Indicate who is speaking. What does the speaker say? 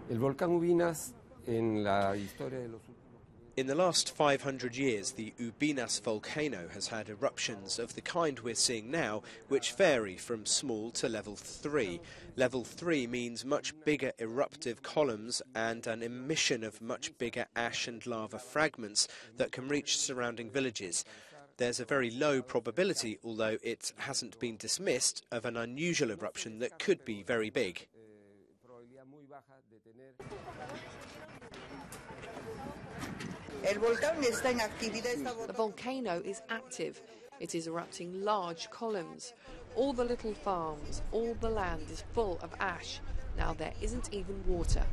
Speaker 1: El volcán Ubinas en la historia de los
Speaker 2: In the last 500 years, the Ubinas volcano has had eruptions of the kind we're seeing now, which vary from small to level 3. Level 3 means much bigger eruptive columns and an emission of much bigger ash and lava fragments that can reach surrounding villages. There's a very low probability, although it hasn't been dismissed, of an unusual eruption that could be very big.
Speaker 3: The volcano is active. It is erupting large columns. All the little farms, all the land is full of ash. Now there isn't even water.